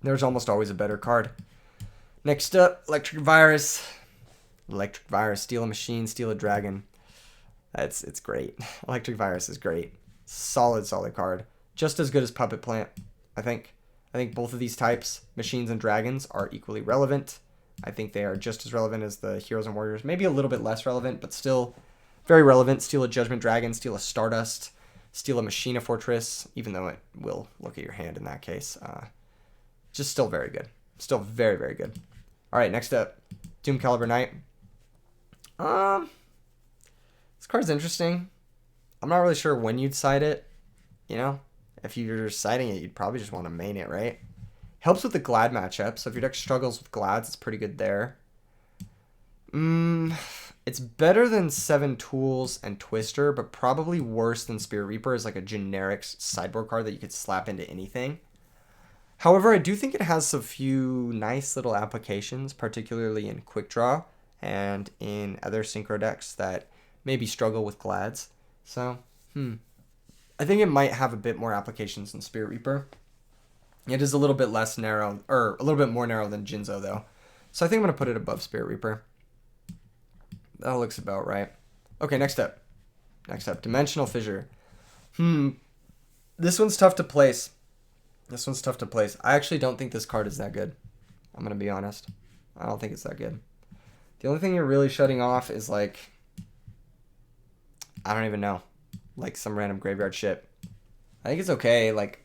There's almost always a better card. Next up, Electric Virus. Electric Virus, steal a machine, steal a dragon. It's great. Electric Virus is great. Solid card. Just as good as Puppet Plant, I think. I think both of these types, machines and dragons, are equally relevant. I think they are just as relevant as the Heroes and Warriors. Maybe a little bit less relevant, but still very relevant. Steal a Judgment Dragon, steal a Stardust, steal a Machina Fortress, even though it will look at your hand in that case. Just still very good. Still very, very good. All right, next up, Doom Caliber Knight. This card's interesting. I'm not really sure when you'd side it. You know, if you're siding it, you'd probably just want to main it, right? Helps with the Glad matchup. So if your deck struggles with Glads, it's pretty good there. It's better than Seven Tools and Twister, but probably worse than Spirit Reaper as like a generic sideboard card that you could slap into anything. However, I do think it has a few nice little applications, particularly in Quick Draw and in other synchro decks that maybe struggle with Glads. So, I think it might have a bit more applications than Spirit Reaper. It is a little bit less narrow, or a little bit more narrow than Jinzo, though. So I think I'm going to put it above Spirit Reaper. That looks about right. Okay, next up. Next up, Dimensional Fissure. This one's tough to place. This one's tough to place. I actually don't think this card is that good. I'm going to be honest. I don't think it's that good. The only thing you're really shutting off is like, I don't even know, like some random graveyard shit. I think it's okay. Like,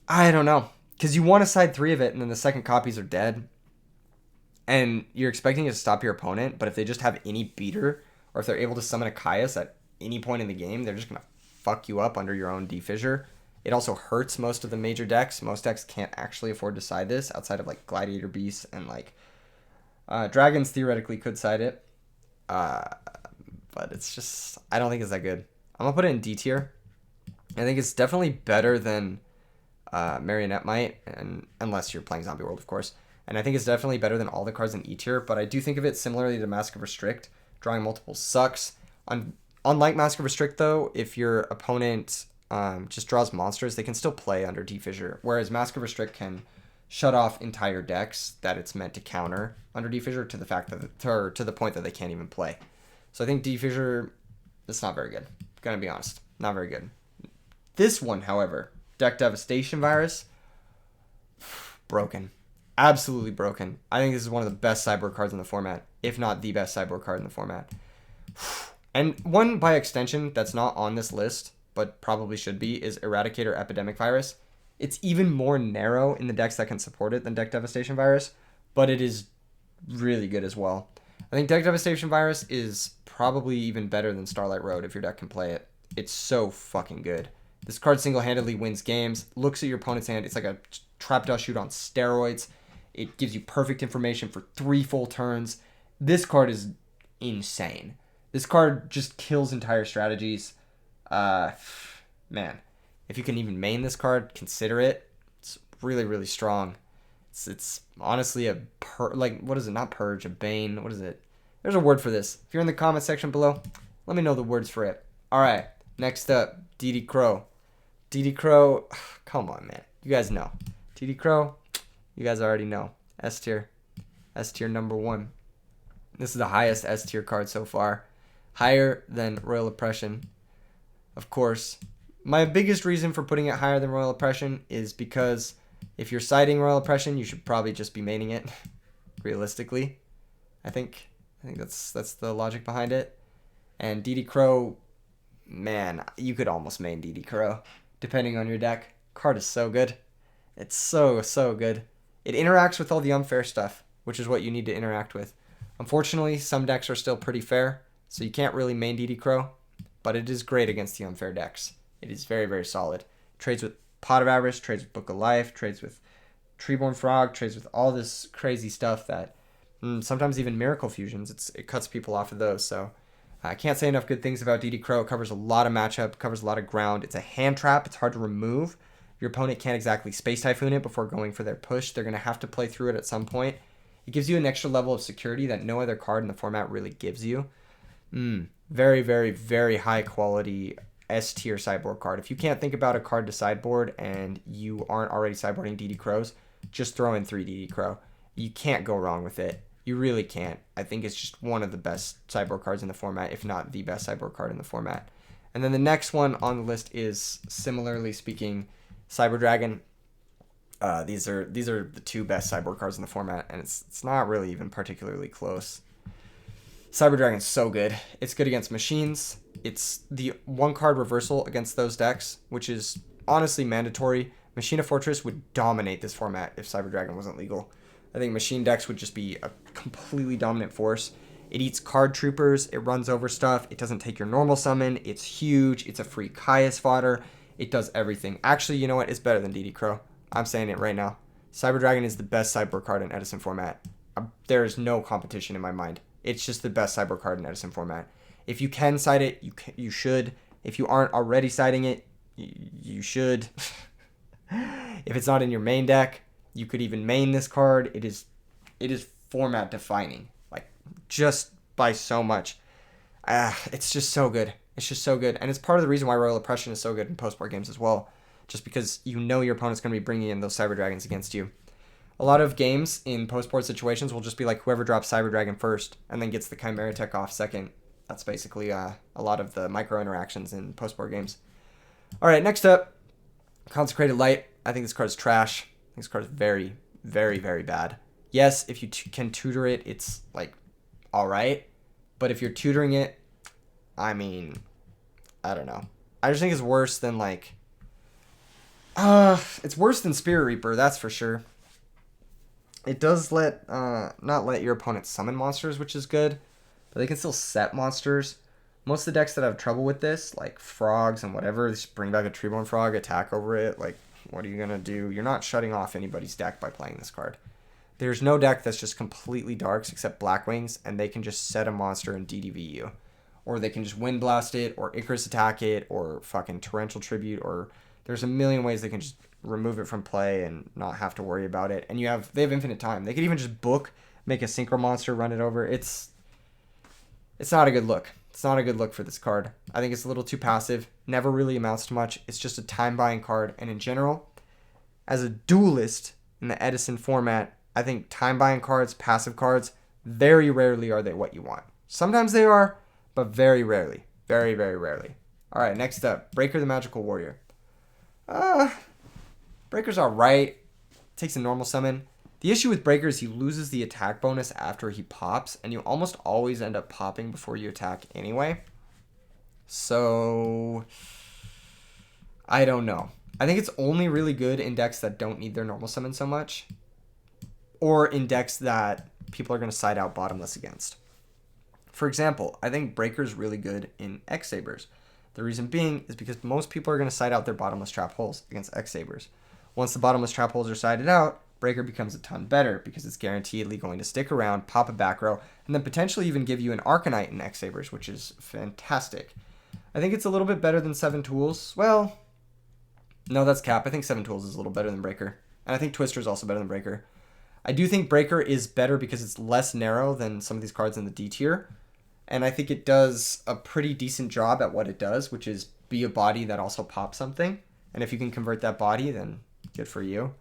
I don't know. Because you want to side 3 of it and then the second copies are dead. And you're expecting it to stop your opponent, but if they just have any beater, or if they're able to summon a Caius at any point in the game, they're just going to fuck you up under your own D-Fissure. It also hurts most of the major decks. Most decks can't actually afford to side this outside of like Gladiator Beasts and like Dragons theoretically could side it. But it's just, I don't think it's that good. I'm going to put it in D tier. I think it's definitely better than Marionette Might, and unless you're playing Zombie World, of course. And I think it's definitely better than all the cards in E tier, but I do think of it similarly to Mask of Restrict. Drawing multiple sucks. Unlike Mask of Restrict, though, if your opponent just draws monsters, they can still play under D-Fissure, whereas Mask of Restrict can shut off entire decks that it's meant to counter under D-Fissure to the fact that to the point that they can't even play. So I think D-Fissure, it's not very good. Gonna be honest, not very good. This one, however, Deck Devastation Virus, broken. Absolutely broken. I think this is one of the best sideboard cards in the format, if not the best sideboard card in the format. And one by extension that's not on this list, but probably should be, is Eradicator Epidemic Virus. It's even more narrow in the decks that can support it than Deck Devastation Virus, but it is really good as well. I think Deck Devastation Virus is probably even better than Starlight Road if your deck can play it. It's so fucking good. This card single-handedly wins games, looks at your opponent's hand. It's like a Trapdoor Shoot on steroids. It gives you perfect information for 3 full turns. This card is insane. This card just kills entire strategies. Man, if you can even main this card, consider it. It's really, really strong. It's honestly a what is it? Not purge, a bane. What is it? There's a word for this. If you're in the comment section below, let me know the words for it. All right, next up, DD Crow. DD Crow, come on, man. You guys know. DD Crow, you guys already know. S tier. S tier number 1. This is the highest S tier card so far. Higher than Royal Oppression. Of course, my biggest reason for putting it higher than Royal Oppression is because if you're siding Royal Oppression, you should probably just be maining it. Realistically, I think that's the logic behind it. And DD Crow, man, you could almost main DD Crow depending on your deck. Card is so good. It's so good. It interacts with all the unfair stuff, which is what you need to interact with. Unfortunately, some decks are still pretty fair, so you can't really main DD Crow. But it is great against the unfair decks. It is very, very solid. Trades with Pot of Avarice, trades with Book of Life, trades with Treeborn Frog, trades with all this crazy stuff that sometimes even Miracle Fusions, it cuts people off of those. So I can't say enough good things about DD Crow. It covers a lot of matchup, covers a lot of ground. It's a hand trap. It's hard to remove. Your opponent can't exactly Space Typhoon it before going for their push. They're going to have to play through it at some point. It gives you an extra level of security that no other card in the format really gives you. Very, very, very high quality S tier sideboard card. If you can't think about a card to sideboard and you aren't already sideboarding DD Crows, just throw in 3 DD Crow. You can't go wrong with it. You really can't. I think it's just one of the best sideboard cards in the format, if not the best sideboard card in the format. And then the next one on the list is, similarly speaking, Cyber Dragon. These are the 2 best sideboard cards in the format, and it's not really even particularly close. Cyber Dragon's so good. It's good against machines. It's the 1 card reversal against those decks, which is honestly mandatory. Machina Fortress would dominate this format if Cyber Dragon wasn't legal. I think machine decks would just be a completely dominant force. It eats card troopers. It runs over stuff. It doesn't take your normal summon. It's huge. It's a free Caius fodder. It does everything. Actually, you know what? It's better than DD Crow. I'm saying it right now. Cyber Dragon is the best sideboard card in Edison format. There is no competition in my mind. It's just the best sideboard card in Edison format. If you can side it, you should. If you aren't already siding it, you should. If it's not in your main deck, you could even main this card. It is format defining, like just by so much. It's just so good. It's just so good, and it's part of the reason why Royal Oppression is so good in post-board games as well. Just because you know your opponent's going to be bringing in those Cyber Dragons against you. A lot of games in post-board situations will just be like whoever drops Cyber Dragon first and then gets the Chimera Tech off second. That's basically a lot of the micro interactions in post-board games. All right, next up, Consecrated Light. I think this card is trash. I think this card is very, very, very bad. Yes, if you can tutor it, it's like all right. But if you're tutoring it, I mean, I don't know. I just think it's worse than like, it's worse than Spirit Reaper, that's for sure. It does not let your opponent summon monsters, which is good, but they can still set monsters. Most of the decks that have trouble with this, like frogs and whatever, just bring back a Treeborn Frog, attack over it. Like, what are you gonna do? You're not shutting off anybody's deck by playing this card. There's no deck that's just completely darks except Blackwings, and they can just set a monster and DDV you. Or they can just Wind Blast it, or Icarus attack it, or fucking Torrential Tribute, or there's a million ways they can just remove it from play and not have to worry about it. And they have infinite time. They could even just book, make a synchro monster, run it over. It's not a good look. It's not a good look for this card. I think it's a little too passive. Never really amounts to much. It's just a time-buying card. And in general, as a duelist in the Edison format, I think time-buying cards, passive cards, very rarely are they what you want. Sometimes they are, but very rarely. Very, very rarely. All right, next up, Breaker the Magical Warrior. Breaker's alright. Takes a normal summon. The issue with Breaker is he loses the attack bonus after he pops, and you almost always end up popping before you attack anyway. So, I don't know. I think it's only really good in decks that don't need their normal summon so much, or in decks that people are going to side out bottomless against. For example, I think Breaker's really good in X-Sabers. The reason being is because most people are going to side out their bottomless trap holes against X-Sabers. Once the bottomless trap holes are sided out, Breaker becomes a ton better because it's guaranteedly going to stick around, pop a back row, and then potentially even give you an Arcanite in X-Sabers, which is fantastic. I think it's a little bit better than 7 Tools. Well, no, that's cap. I think 7 Tools is a little better than Breaker. And I think Twister is also better than Breaker. I do think Breaker is better because it's less narrow than some of these cards in the D tier. And I think it does a pretty decent job at what it does, which is be a body that also pops something. And if you can convert that body, then good for you.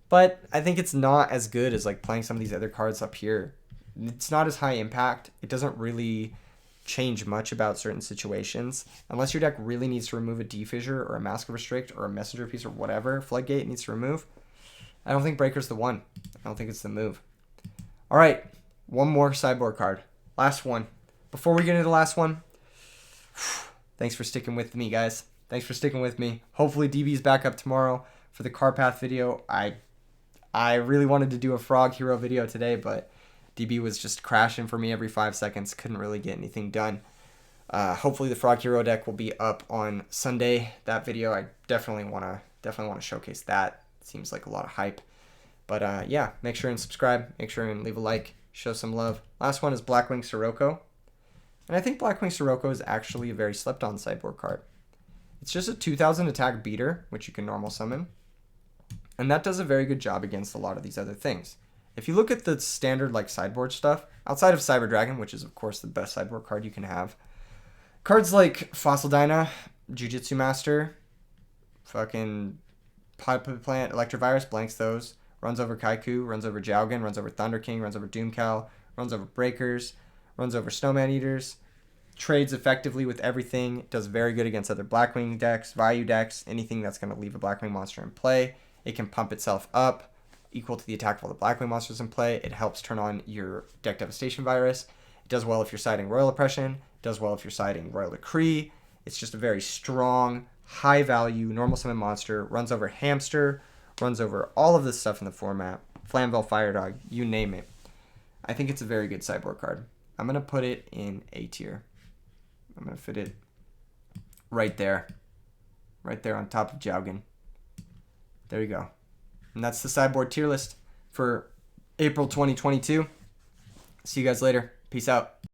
But I think it's not as good as like playing some of these other cards up here. It's not as high impact. It doesn't really change much about certain situations. Unless your deck really needs to remove a D-Fissure or a Mask of Restrict or a Messenger Piece or whatever Floodgate needs to remove, I don't think Breaker's the one. I don't think it's the move. All right, one more sideboard card. Last one. Before we get into the last one, thanks for sticking with me, guys. Thanks for sticking with me. Hopefully DB's back up tomorrow for the card path video. I really wanted to do a Frog Hero video today, but DB was just crashing for me every 5 seconds. Couldn't really get anything done. Hopefully the Frog Hero deck will be up on Sunday. That video, I definitely want to showcase that. Seems like a lot of hype. But yeah, make sure and subscribe. Make sure and leave a like. Show some love. Last one is Blackwing Sirocco. And I think Blackwing Sirocco is actually a very slept-on sideboard card. It's just a 2000 attack beater, which you can normal summon. And that does a very good job against a lot of these other things. If you look at the standard like sideboard stuff, outside of Cyber Dragon, which is of course the best sideboard card you can have, cards like Fossildina, Jujitsu Master, fucking Pod Plant, Electrovirus, blanks those, runs over Kaiku, runs over Jowgen, runs over Thunder King, runs over Doomcow, runs over Breakers, runs over Snowman Eaters, trades effectively with everything, does very good against other Blackwing decks, Vayu decks, anything that's going to leave a Blackwing monster in play. It can pump itself up equal to the attack of all the Blackwing monsters in play. It helps turn on your deck devastation virus. It does well if you're siding Royal Oppression. It does well if you're siding Royal Decree. It's just a very strong, high value, normal summon monster. Runs over Hamster, runs over all of this stuff in the format. Flamvell, Fire Dog, you name it. I think it's a very good sideboard card. I'm going to put it in A tier. I'm going to fit it right there. Right there on top of Jowgen. There you go. And that's the sideboard tier list for April 2022. See you guys later. Peace out.